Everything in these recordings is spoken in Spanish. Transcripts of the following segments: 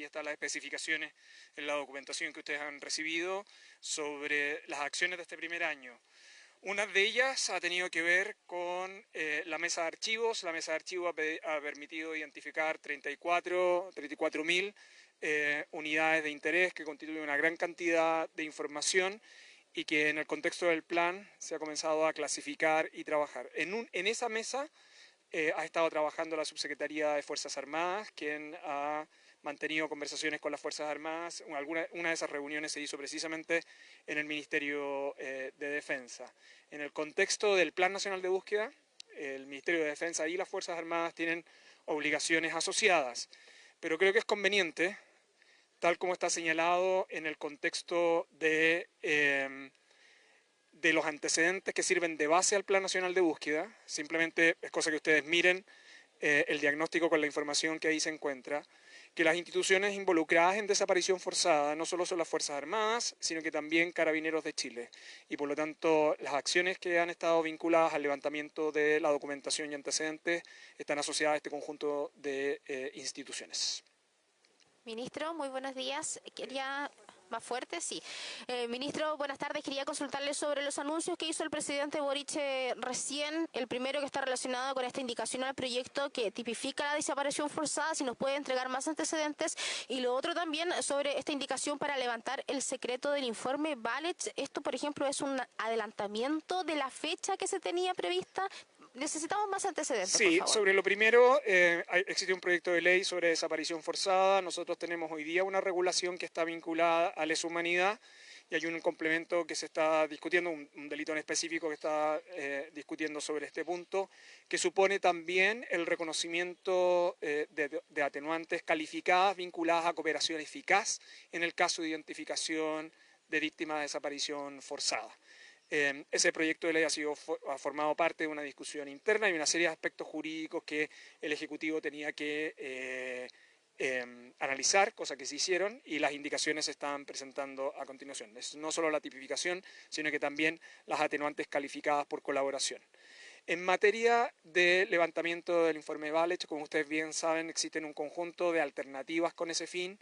están las especificaciones en la documentación que ustedes han recibido sobre las acciones de este primer año. Una de ellas ha tenido que ver con la mesa de archivos. La mesa de archivos ha permitido identificar 34.000 unidades de interés que constituyen una gran cantidad de información y que en el contexto del plan se ha comenzado a clasificar y trabajar. En esa mesa ha estado trabajando la Subsecretaría de Fuerzas Armadas, quien ha mantenido conversaciones con las Fuerzas Armadas. Una de esas reuniones se hizo precisamente en el Ministerio de Defensa. En el contexto del Plan Nacional de Búsqueda, el Ministerio de Defensa y las Fuerzas Armadas tienen obligaciones asociadas, pero creo que es conveniente, tal como está señalado en el contexto de los antecedentes que sirven de base al Plan Nacional de Búsqueda, simplemente es cosa que ustedes miren el diagnóstico con la información que ahí se encuentra, que las instituciones involucradas en desaparición forzada no solo son las Fuerzas Armadas, sino que también Carabineros de Chile. Y por lo tanto, las acciones que han estado vinculadas al levantamiento de la documentación y antecedentes están asociadas a este conjunto de instituciones. Ministro, muy buenos días. Quería... ¿Más fuerte? Sí. Ministro, buenas tardes. Quería consultarle sobre los anuncios que hizo el presidente Boric recién. El primero que está relacionado con esta indicación al proyecto que tipifica la desaparición forzada, si nos puede entregar más antecedentes. Y lo otro también sobre esta indicación para levantar el secreto del informe Valech. Esto, por ejemplo, es un adelantamiento de la fecha que se tenía prevista. Necesitamos más antecedentes, por Sí, favor. sobre lo primero, existe un proyecto de ley sobre desaparición forzada. Nosotros tenemos hoy día una regulación que está vinculada a lesa humanidad y hay un complemento que se está discutiendo, un delito en específico que está discutiendo sobre este punto, que supone también el reconocimiento de atenuantes calificadas vinculadas a cooperación eficaz en el caso de identificación de víctimas de desaparición forzada. Ese proyecto de ley ha formado parte de una discusión interna y una serie de aspectos jurídicos que el Ejecutivo tenía que analizar, cosa que se hicieron, y las indicaciones se están presentando a continuación. Es no solo la tipificación, sino que también las atenuantes calificadas por colaboración. En materia de levantamiento del informe Valech, como ustedes bien saben, existen un conjunto de alternativas con ese fin.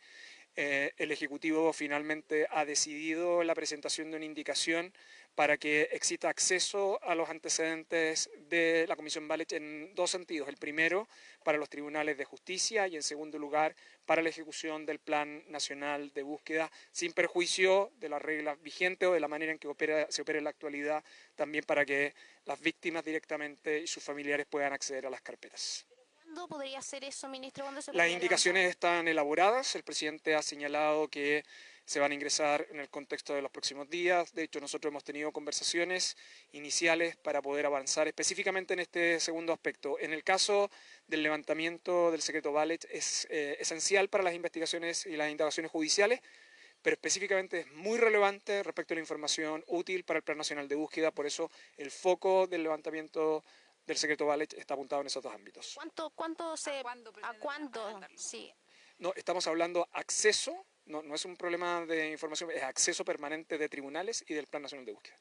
El Ejecutivo finalmente ha decidido la presentación de una indicación para que exista acceso a los antecedentes de la Comisión Valech en dos sentidos. El primero, para los tribunales de justicia y en segundo lugar, para la ejecución del Plan Nacional de Búsqueda, sin perjuicio de las reglas vigentes o de la manera en que se opera en la actualidad, también para que las víctimas directamente y sus familiares puedan acceder a las carpetas. ¿Cuándo podría ser eso, ministro? ¿Cuándo se Las podría indicaciones levantar? están elaboradas, el presidente ha señalado que se van a ingresar en el contexto de los próximos días. De hecho, nosotros hemos tenido conversaciones iniciales para poder avanzar específicamente en este segundo aspecto. En el caso del levantamiento del secreto Valech es esencial para las investigaciones y las indagaciones judiciales, pero específicamente es muy relevante respecto a la información útil para el Plan Nacional de Búsqueda, por eso el foco del levantamiento del secreto Valech está apuntado en esos dos ámbitos. ¿A cuándo? Sí. No, estamos hablando acceso, no es un problema de información, es acceso permanente de tribunales y del Plan Nacional de Búsqueda.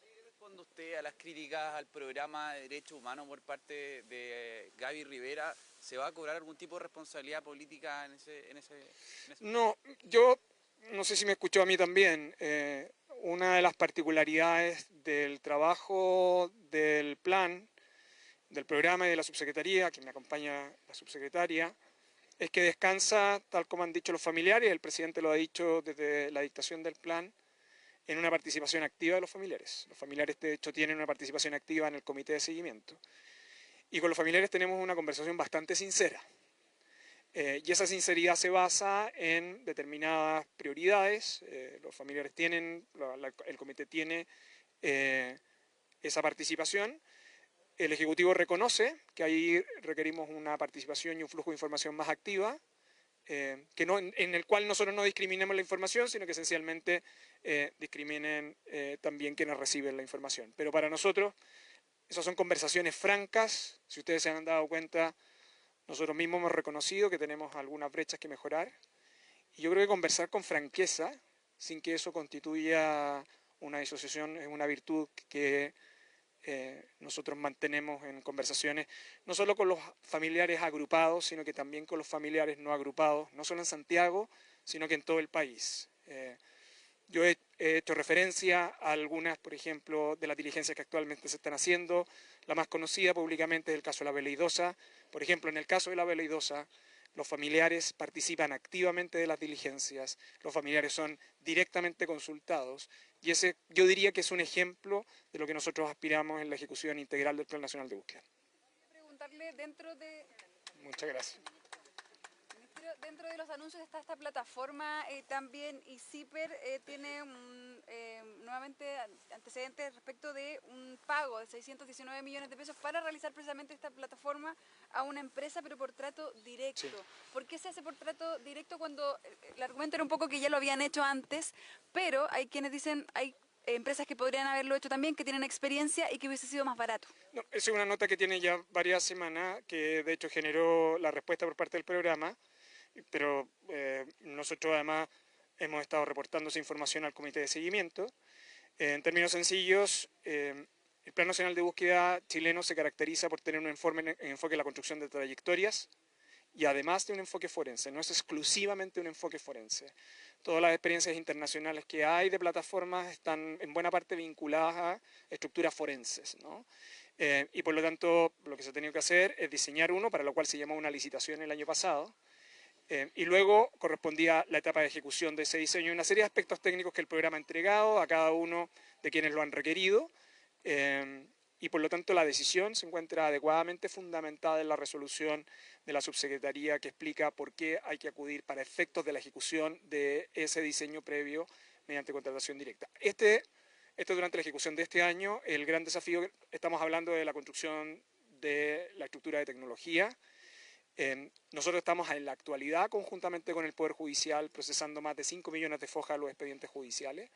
¿Qué responde usted a las críticas al programa de derechos humanos por parte de Gaby Rivera? ¿Se va a cobrar algún tipo de responsabilidad política en ese? No, yo no sé si me escuchó a mí también. Una de las particularidades del trabajo del plan, del programa y de la subsecretaría, que me acompaña la subsecretaria, es que descansa, tal como han dicho los familiares, el presidente lo ha dicho desde la dictación del plan, en una participación activa de los familiares. Los familiares, de hecho, tienen una participación activa en el comité de seguimiento. Y con los familiares tenemos una conversación bastante sincera. Y esa sinceridad se basa en determinadas prioridades. Los familiares tienen, el comité tiene esa participación. El Ejecutivo reconoce que ahí requerimos una participación y un flujo de información más activa, que no, en el cual nosotros no discriminemos la información, sino que esencialmente discriminen también quienes reciben la información. Pero para nosotros, esas son conversaciones francas. Si ustedes se han dado cuenta, nosotros mismos hemos reconocido que tenemos algunas brechas que mejorar. Y yo creo que conversar con franqueza, sin que eso constituya una disociación, es una virtud que nosotros mantenemos en conversaciones no solo con los familiares agrupados, sino que también con los familiares no agrupados, no solo en Santiago, sino que en todo el país. Yo he hecho referencia a algunas, por ejemplo, de las diligencias que actualmente se están haciendo. La más conocida públicamente es el caso de la veleidosa. Por ejemplo, en el caso de la veleidosa, los familiares participan activamente de las diligencias, los familiares son directamente consultados y ese yo diría que es un ejemplo de lo que nosotros aspiramos en la ejecución integral del Plan Nacional de Búsqueda. Preguntarle dentro de... Muchas gracias. Dentro de los anuncios está esta plataforma también, y CIPER tiene nuevamente antecedentes respecto de un pago de 619 millones de pesos para realizar precisamente esta plataforma a una empresa, pero por trato directo. Sí. ¿Por qué se hace por trato directo cuando el argumento era un poco que ya lo habían hecho antes, pero hay quienes dicen hay empresas que podrían haberlo hecho también, que tienen experiencia y que hubiese sido más barato? No, esa es una nota que tiene ya varias semanas, que de hecho generó la respuesta por parte del programa, pero nosotros además hemos estado reportando esa información al comité de seguimiento. En términos sencillos, el Plan Nacional de Búsqueda chileno se caracteriza por tener un enfoque en la construcción de trayectorias y además de un enfoque forense, no es exclusivamente un enfoque forense. Todas las experiencias internacionales que hay de plataformas están en buena parte vinculadas a estructuras forenses, ¿no? Y por lo tanto, lo que se ha tenido que hacer es diseñar uno, para lo cual se llamó una licitación el año pasado, y luego correspondía la etapa de ejecución de ese diseño y una serie de aspectos técnicos que el programa ha entregado a cada uno de quienes lo han requerido, y por lo tanto la decisión se encuentra adecuadamente fundamentada en la resolución de la subsecretaría que explica por qué hay que acudir para efectos de la ejecución de ese diseño previo mediante contratación directa. Durante la ejecución de este año, el gran desafío, estamos hablando de la construcción de la estructura de tecnología. Nosotros estamos en la actualidad, conjuntamente con el Poder Judicial, procesando más de 5 millones de fojas a los expedientes judiciales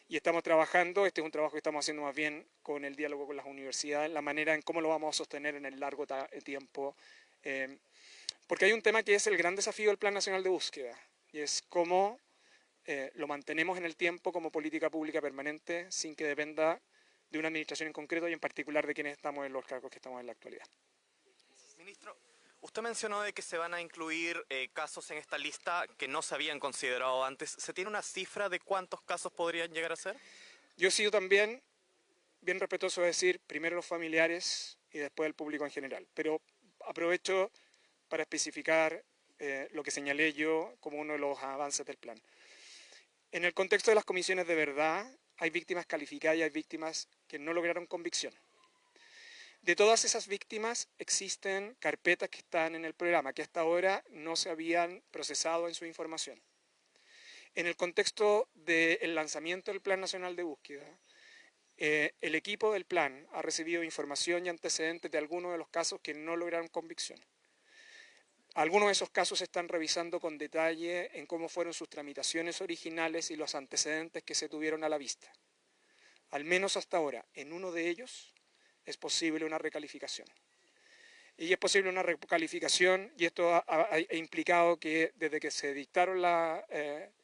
y estamos trabajando, este es un trabajo que estamos haciendo más bien con el diálogo con las universidades, la manera en cómo lo vamos a sostener en el largo tiempo, porque hay un tema que es el gran desafío del Plan Nacional de Búsqueda y es cómo lo mantenemos en el tiempo como política pública permanente sin que dependa de una administración en concreto y en particular de quienes estamos en los cargos que estamos en la actualidad. Ministro, usted mencionó de que se van a incluir casos en esta lista que no se habían considerado antes. ¿Se tiene una cifra de cuántos casos podrían llegar a ser? Yo he sido también bien respetuoso de decir primero los familiares y después el público en general, pero aprovecho para especificar lo que señalé yo como uno de los avances del plan. En el contexto de las comisiones de verdad, hay víctimas calificadas y hay víctimas que no lograron convicción. De todas esas víctimas existen carpetas que están en el programa, que hasta ahora no se habían procesado en su información. En el contexto del lanzamiento del Plan Nacional de Búsqueda, el equipo del plan ha recibido información y antecedentes de algunos de los casos que no lograron convicción. Algunos de esos casos se están revisando con detalle en cómo fueron sus tramitaciones originales y los antecedentes que se tuvieron a la vista. Al menos hasta ahora, en uno de ellos es posible una recalificación. Y es posible una recalificación, y esto ha implicado que desde que se dictaron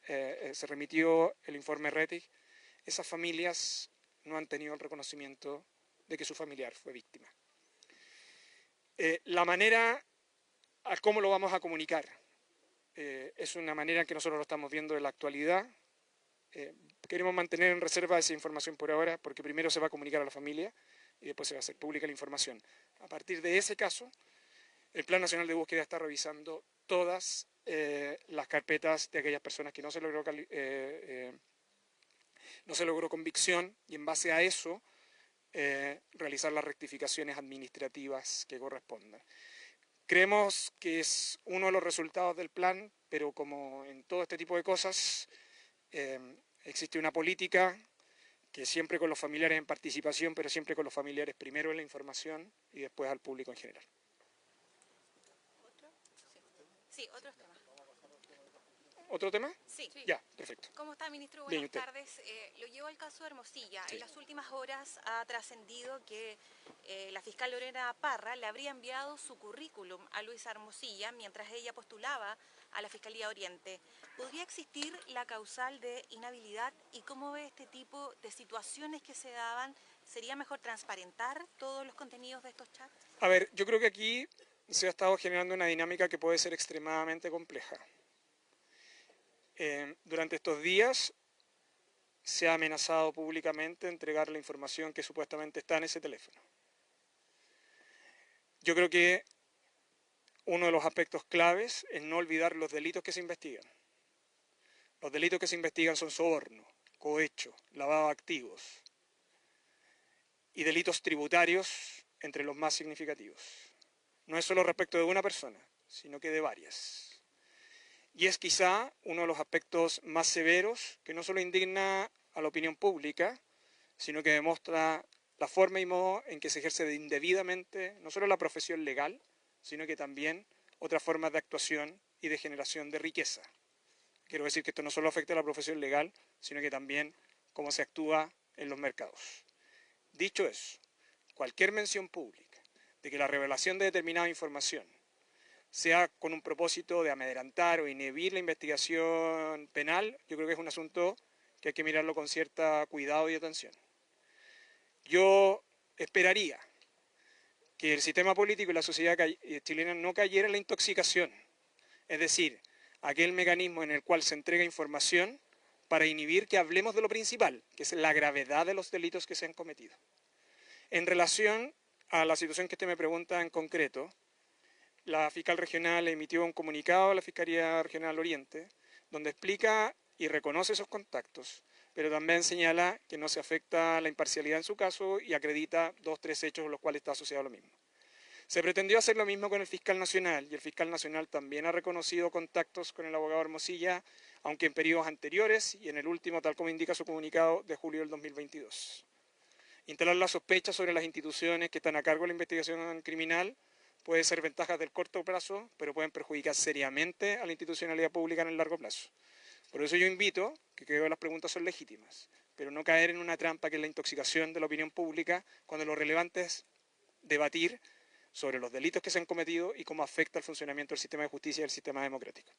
se remitió el informe RETIC, esas familias no han tenido el reconocimiento de que su familiar fue víctima. La manera a cómo lo vamos a comunicar es una manera en que nosotros lo estamos viendo en la actualidad. Queremos mantener en reserva esa información por ahora, porque primero se va a comunicar a la familia y después se va a hacer pública la información. A partir de ese caso, el Plan Nacional de Búsqueda está revisando todas las carpetas de aquellas personas que no se logró convicción y en base a eso realizar las rectificaciones administrativas que correspondan. Creemos que es uno de los resultados del plan, pero como en todo este tipo de cosas, existe una política que siempre con los familiares en participación, pero siempre con los familiares primero en la información y después al público en general. ¿Otro? Sí, otros temas. ¿Otro tema? Sí. Ya, perfecto. ¿Cómo está, ministro? Bien, Buenas tardes. Lo llevo al caso de Hermosilla. Sí. En las últimas horas ha trascendido que la fiscal Lorena Parra le habría enviado su currículum a Luisa Hermosilla mientras ella postulaba a la Fiscalía Oriente. ¿Podría existir la causal de inhabilidad y cómo ve este tipo de situaciones que se daban ¿Sería mejor transparentar todos los contenidos de estos chats? A ver, yo creo que aquí se ha estado generando una dinámica que puede ser extremadamente compleja. Durante estos días se ha amenazado públicamente entregar la información que supuestamente está en ese teléfono. Yo creo que uno de los aspectos claves es no olvidar los delitos que se investigan. Los delitos que se investigan son soborno, cohecho, lavado de activos y delitos tributarios entre los más significativos. No es solo respecto de una persona, sino que de varias. Y es quizá uno de los aspectos más severos que no solo indigna a la opinión pública, sino que demuestra la forma y modo en que se ejerce indebidamente no solo la profesión legal, sino que también otras formas de actuación y de generación de riqueza. Quiero decir que esto no solo afecta a la profesión legal, sino que también cómo se actúa en los mercados. Dicho eso, cualquier mención pública de que la revelación de determinada información sea con un propósito de amedrentar o inhibir la investigación penal, yo creo que es un asunto que hay que mirarlo con cierta cuidado y atención. Yo esperaría que el sistema político y la sociedad chilena no cayera en la intoxicación, es decir, aquel mecanismo en el cual se entrega información para inhibir que hablemos de lo principal, que es la gravedad de los delitos que se han cometido. En relación a la situación que usted me pregunta en concreto, la fiscal regional emitió un comunicado a la Fiscalía Regional Oriente, donde explica y reconoce esos contactos, pero también señala que no se afecta la imparcialidad en su caso y acredita 2 o 3 hechos con los cuales está asociado a lo mismo. Se pretendió hacer lo mismo con el fiscal nacional, y el fiscal nacional también ha reconocido contactos con el abogado Hermosilla, aunque en periodos anteriores y en el último, tal como indica su comunicado de julio del 2022. Instalar la sospecha sobre las instituciones que están a cargo de la investigación criminal puede ser ventajas del corto plazo, pero pueden perjudicar seriamente a la institucionalidad pública en el largo plazo. Por eso yo invito, que creo que las preguntas son legítimas, pero no caer en una trampa que es la intoxicación de la opinión pública, cuando lo relevante es debatir sobre los delitos que se han cometido y cómo afecta el funcionamiento del sistema de justicia y del sistema democrático.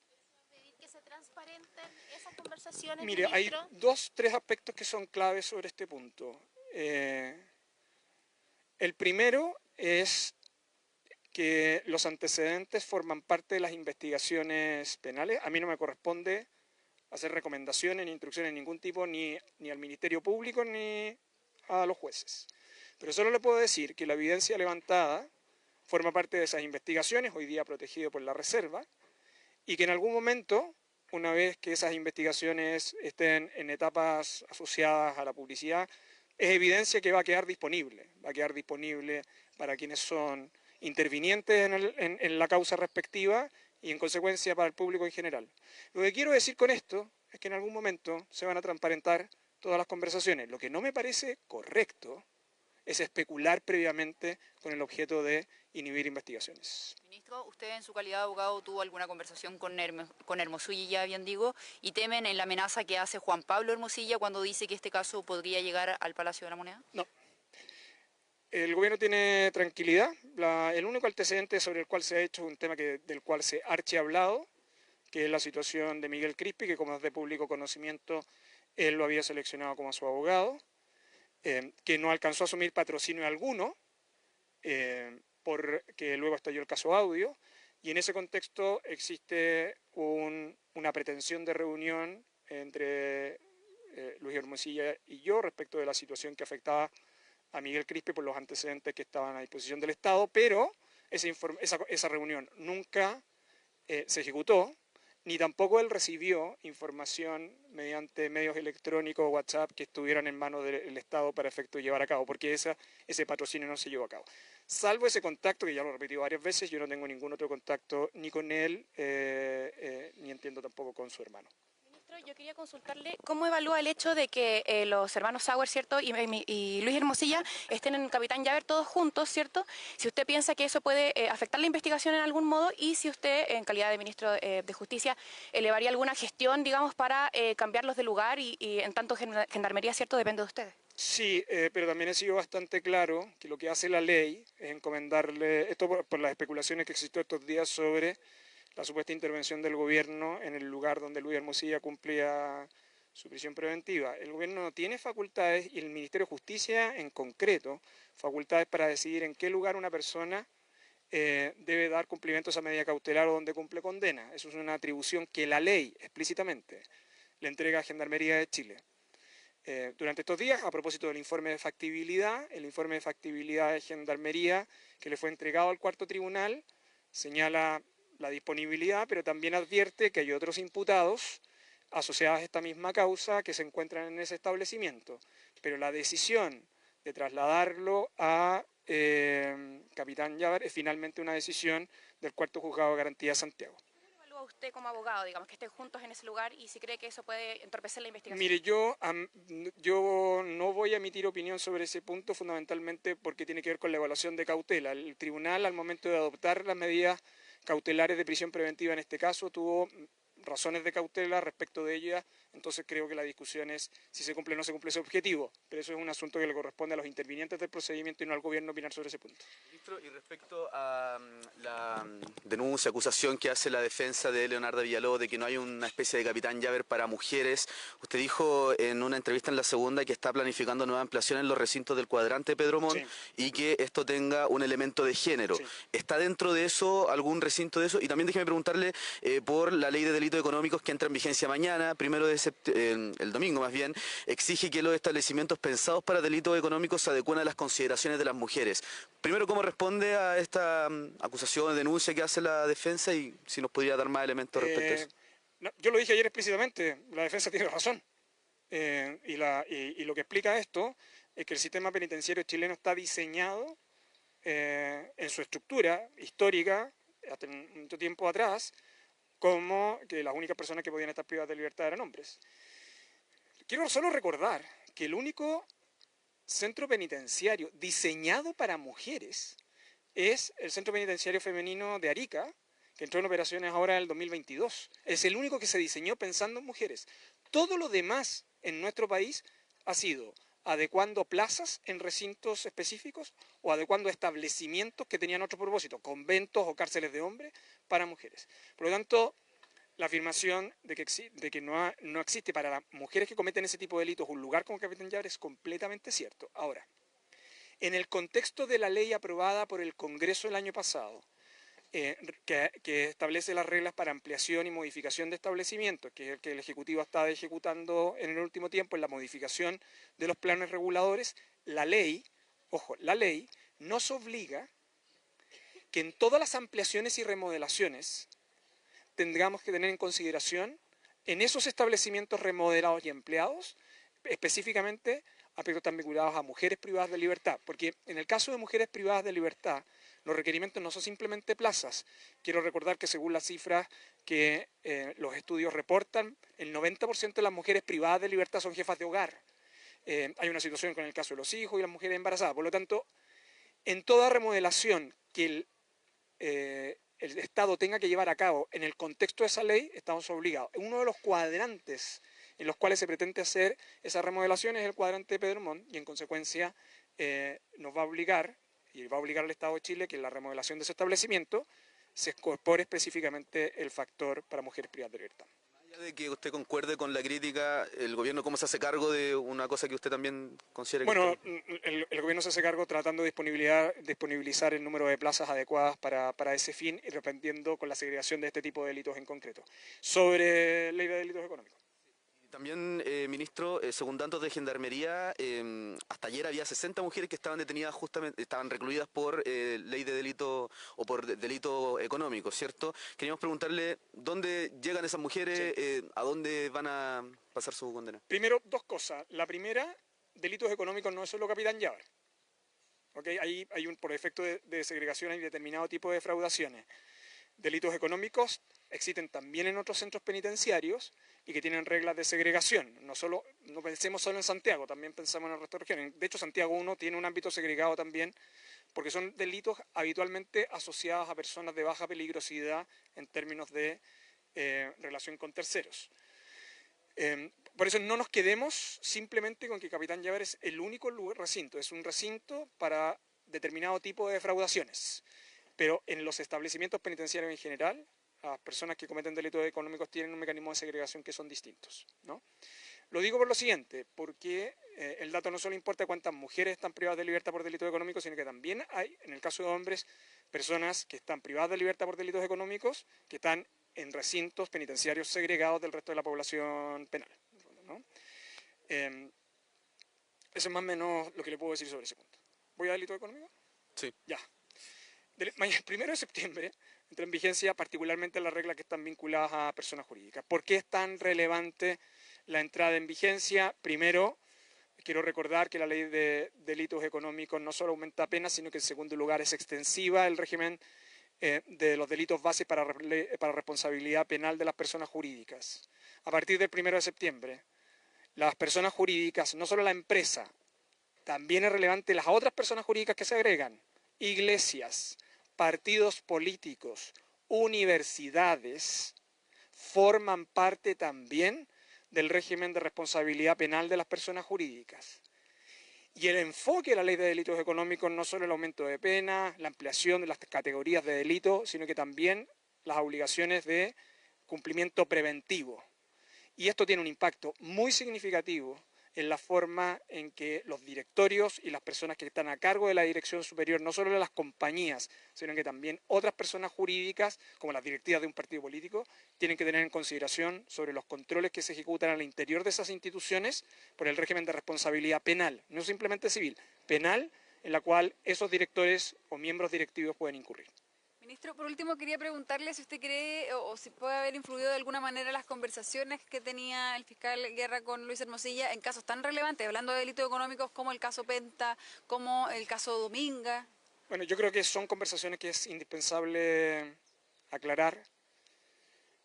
¿Pedir que se transparenten esas conversaciones, Mire, hay ministro? 2 o 3 aspectos que son claves sobre este punto. El primero es que los antecedentes forman parte de las investigaciones penales. A mí no me corresponde hacer recomendaciones ni instrucciones de ningún tipo, ni al Ministerio Público ni a los jueces. Pero solo le puedo decir que la evidencia levantada forma parte de esas investigaciones, hoy día protegido por la Reserva, y que en algún momento, una vez que esas investigaciones estén en etapas asociadas a la publicidad, es evidencia que va a quedar disponible para quienes son intervinientes en la causa respectiva y en consecuencia para el público en general. Lo que quiero decir con esto es que en algún momento se van a transparentar todas las conversaciones. Lo que no me parece correcto es especular previamente con el objeto de inhibir investigaciones. Ministro, usted en su calidad de abogado tuvo alguna conversación con Hermosilla, bien digo, y temen en la amenaza que hace Juan Pablo Hermosilla cuando dice que este caso podría llegar al Palacio de la Moneda. No. El gobierno tiene tranquilidad. El único antecedente sobre el cual se ha hecho un tema del cual se ha hablado, que es la situación de Miguel Crispi, que como es de público conocimiento, él lo había seleccionado como su abogado, que no alcanzó a asumir patrocinio alguno, porque luego estalló el caso Audio, y en ese contexto existe una pretensión de reunión entre Luis Hermosilla y yo respecto de la situación que afectaba a Miguel Crispi por los antecedentes que estaban a disposición del Estado, pero esa reunión nunca se ejecutó, ni tampoco él recibió información mediante medios electrónicos o WhatsApp que estuvieran en manos del Estado para efecto de llevar a cabo, porque ese patrocinio no se llevó a cabo. Salvo ese contacto, que ya lo he repetido varias veces, yo no tengo ningún otro contacto ni con él, ni entiendo tampoco con su hermano. Ministro, yo quería consultarle cómo evalúa el hecho de que los hermanos Sauer, ¿cierto?, y Luis Hermosilla estén en Capitán Llaver todos juntos, ¿cierto? Si usted piensa que eso puede afectar la investigación en algún modo y si usted, en calidad de ministro de Justicia, elevaría alguna gestión, digamos, para cambiarlos de lugar y en tanto Gendarmería, ¿cierto?, depende de ustedes. Sí, pero también he sido bastante claro que lo que hace la ley es encomendarle, esto por las especulaciones que existió estos días sobre la supuesta intervención del gobierno en el lugar donde Luis Hermosilla cumplía su prisión preventiva. El gobierno no tiene facultades, y el Ministerio de Justicia en concreto, facultades para decidir en qué lugar una persona debe dar cumplimiento a esa medida cautelar o donde cumple condena. Eso es una atribución que la ley explícitamente le entrega a Gendarmería de Chile. Durante estos días, a propósito del informe de factibilidad, el informe de factibilidad de Gendarmería que le fue entregado al cuarto tribunal señala la disponibilidad, pero también advierte que hay otros imputados asociados a esta misma causa que se encuentran en ese establecimiento. Pero la decisión de trasladarlo a Capitán Llávar es finalmente una decisión del cuarto juzgado de garantía de Santiago. ¿Cómo evalúa usted como abogado, digamos, que estén juntos en ese lugar y si cree que eso puede entorpecer la investigación? Mire, yo no voy a emitir opinión sobre ese punto fundamentalmente porque tiene que ver con la evaluación de cautela. El tribunal, al momento de adoptar las medidas cautelares de prisión preventiva en este caso, tuvo razones de cautela respecto de ella, entonces creo que la discusión es si se cumple o no se cumple ese objetivo, pero eso es un asunto que le corresponde a los intervinientes del procedimiento y no al gobierno opinar sobre ese punto. Ministro, y respecto a la denuncia, acusación que hace la defensa de Leonardo Villalobos de que no hay una especie de Capitán Llávar para mujeres, usted dijo en una entrevista en La Segunda que está planificando nueva ampliación en los recintos del cuadrante Pedro Montt, sí, y que esto tenga un elemento de género. Sí. ¿Está dentro de eso algún recinto de eso? Y también déjeme preguntarle por la ley de delitos económicos que entra en vigencia mañana, el domingo más bien, exige que los establecimientos pensados para delitos económicos se adecúen a las consideraciones de las mujeres. Primero, ¿cómo responde a esta acusación, denuncia que hace la defensa y si nos podría dar más elementos respecto a eso? No, yo lo dije ayer explícitamente, la defensa tiene razón. Y lo que explica esto es que el sistema penitenciario chileno está diseñado en su estructura histórica, hasta mucho tiempo atrás, como que las únicas personas que podían estar privadas de libertad eran hombres. Quiero solo recordar que el único centro penitenciario diseñado para mujeres es el Centro Penitenciario Femenino de Arica, que entró en operaciones ahora en el 2022. Es el único que se diseñó pensando en mujeres. Todo lo demás en nuestro país ha sido adecuando plazas en recintos específicos o adecuando establecimientos que tenían otro propósito, conventos o cárceles de hombres para mujeres. Por lo tanto, la afirmación de que no existe para las mujeres que cometen ese tipo de delitos un lugar como Capitán Llávar es completamente cierto. Ahora, en el contexto de la ley aprobada por el Congreso el año pasado, que establece las reglas para ampliación y modificación de establecimientos, que es el que el Ejecutivo está ejecutando en el último tiempo en la modificación de los planes reguladores, la ley, ojo, la ley nos obliga que en todas las ampliaciones y remodelaciones tendríamos que tener en consideración en esos establecimientos remodelados y ampliados, específicamente aspectos tan vinculados a mujeres privadas de libertad, porque en el caso de mujeres privadas de libertad, los requerimientos no son simplemente plazas. Quiero recordar que según las cifras que los estudios reportan, el 90% de las mujeres privadas de libertad son jefas de hogar. Hay una situación con el caso de los hijos y las mujeres embarazadas. Por lo tanto, en toda remodelación que el Estado tenga que llevar a cabo en el contexto de esa ley, estamos obligados. Uno de los cuadrantes en los cuales se pretende hacer esa remodelación es el cuadrante de Pedro Montt y en consecuencia nos va a obligar, y va a obligar al Estado de Chile que en la remodelación de ese establecimiento se incorpore específicamente el factor para mujeres privadas de libertad. De que usted concuerde con la crítica, ¿el gobierno cómo se hace cargo de una cosa que usted también considera? Bueno, el gobierno se hace cargo tratando de disponibilizar el número de plazas adecuadas para ese fin y respondiendo con la segregación de este tipo de delitos en concreto. Sobre ley de delitos económicos. También, ministro, según datos de Gendarmería, hasta ayer había 60 mujeres que estaban detenidas justamente, estaban recluidas por ley de delito o por delito económico, ¿cierto? Queríamos preguntarle dónde llegan esas mujeres, sí, a dónde van a pasar su condena. Primero, dos cosas. La primera, delitos económicos no es solo Capitán Llávar. ¿Okay? Hay por efecto de segregación hay determinado tipo de defraudaciones. Delitos económicos existen también en otros centros penitenciarios y que tienen reglas de segregación. No pensemos solo en Santiago, también pensamos en el resto de regiones. De hecho, Santiago 1 tiene un ámbito segregado también porque son delitos habitualmente asociados a personas de baja peligrosidad en términos de relación con terceros. Por eso no nos quedemos simplemente con que Capitán Llávar es el único recinto, es un recinto para determinado tipo de defraudaciones. Pero en los establecimientos penitenciarios en general, las personas que cometen delitos económicos tienen un mecanismo de segregación que son distintos, ¿no? Lo digo por lo siguiente, porque el dato no solo importa cuántas mujeres están privadas de libertad por delitos económicos, sino que también hay, en el caso de hombres, personas que están privadas de libertad por delitos económicos, que están en recintos penitenciarios segregados del resto de la población penal, ¿no? Eso es más o menos lo que le puedo decir sobre ese punto. ¿Voy a delito económico? Sí. Ya. El 1 de septiembre entra en vigencia particularmente las reglas que están vinculadas a personas jurídicas. ¿Por qué es tan relevante la entrada en vigencia? Primero, quiero recordar que la ley de delitos económicos no solo aumenta penas, sino que en segundo lugar es extensiva el régimen de los delitos base para responsabilidad penal de las personas jurídicas. A partir del 1 de septiembre, las personas jurídicas, no solo la empresa, también es relevante las otras personas jurídicas que se agregan, iglesias, partidos políticos, universidades, forman parte también del régimen de responsabilidad penal de las personas jurídicas. Y el enfoque de la ley de delitos económicos no solo el aumento de pena, la ampliación de las categorías de delito, sino que también las obligaciones de cumplimiento preventivo. Y esto tiene un impacto muy significativo en la forma en que los directorios y las personas que están a cargo de la dirección superior, no solo de las compañías, sino que también otras personas jurídicas, como las directivas de un partido político, tienen que tener en consideración sobre los controles que se ejecutan al interior de esas instituciones por el régimen de responsabilidad penal, no simplemente civil, penal, en la cual esos directores o miembros directivos pueden incurrir. Ministro, por último quería preguntarle si usted cree o si puede haber influido de alguna manera las conversaciones que tenía el fiscal Guerra con Luis Hermosilla en casos tan relevantes, hablando de delitos económicos como el caso Penta, como el caso Dominga. Bueno, yo creo que son conversaciones que es indispensable aclarar,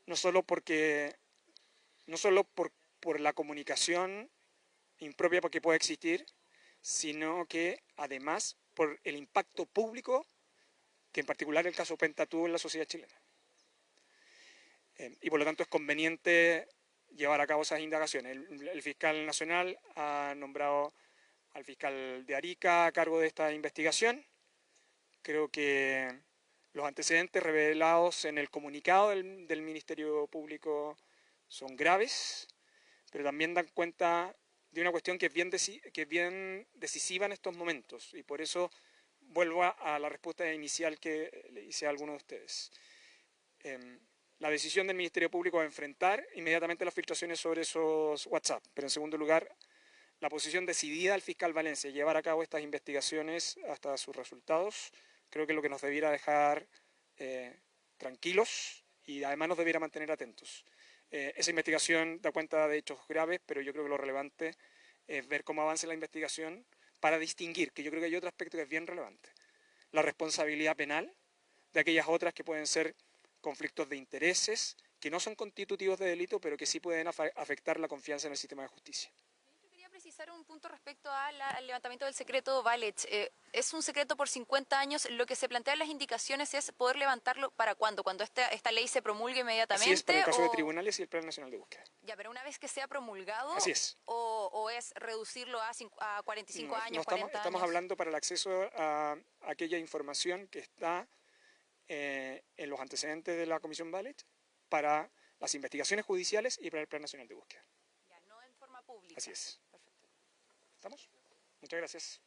no solo por la comunicación impropia que puede existir, sino que además por el impacto público que en particular el caso Penta tuvo en la sociedad chilena. Y por lo tanto es conveniente llevar a cabo esas indagaciones. El fiscal nacional ha nombrado al fiscal de Arica a cargo de esta investigación. Creo que los antecedentes revelados en el comunicado del Ministerio Público son graves, pero también dan cuenta de una cuestión que es bien decisiva en estos momentos, y por eso vuelvo a la respuesta inicial que le hice a algunos de ustedes. La decisión del Ministerio Público de enfrentar inmediatamente las filtraciones sobre esos WhatsApp, pero en segundo lugar, la posición decidida del fiscal Valencia de llevar a cabo estas investigaciones hasta sus resultados, creo que es lo que nos debiera dejar tranquilos y además nos debiera mantener atentos. Esa investigación da cuenta de hechos graves, pero yo creo que lo relevante es ver cómo avanza la investigación para distinguir, que yo creo que hay otro aspecto que es bien relevante, la responsabilidad penal de aquellas otras que pueden ser conflictos de intereses, que no son constitutivos de delito, pero que sí pueden afectar la confianza en el sistema de justicia. Quería precisar un punto respecto al levantamiento del secreto Valech. Es un secreto por 50 años. Lo que se plantea en las indicaciones es poder levantarlo ¿para cuándo? ¿Cuando esta ley se promulgue inmediatamente? Así es, para el caso de tribunales y el Plan Nacional de Búsqueda. Ya, pero una vez que sea promulgado, así es. ¿O es reducirlo a 45 años, 40 años? Estamos hablando para el acceso a aquella información que está en los antecedentes de la Comisión Valech, para las investigaciones judiciales y para el Plan Nacional de Búsqueda. Ya, no en forma pública. Así es. Perfecto. ¿Estamos? Muchas gracias.